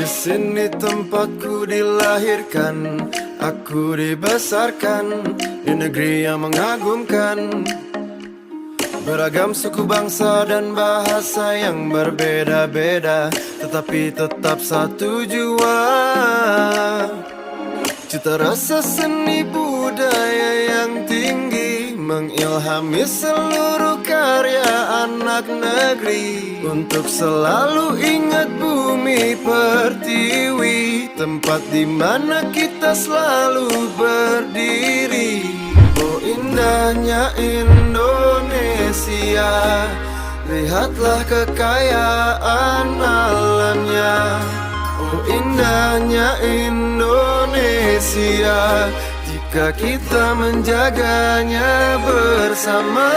Di sini tempatku dilahirkan, aku dibesarkan di negeri yang mengagumkan. Beragam suku bangsa dan bahasa yang berbeda-beda, tetapi tetap satu jua. Cita rasa seni budaya yang tinggi mengilhami seluruh karya anak negeri. Untuk selalu ingat bumi pertiwi, tempat di mana kita selalu berdiri. Oh indahnya Indonesia, lihatlah kekayaan alamnya. Oh indahnya Indonesia, jika kita menjaganya bersama.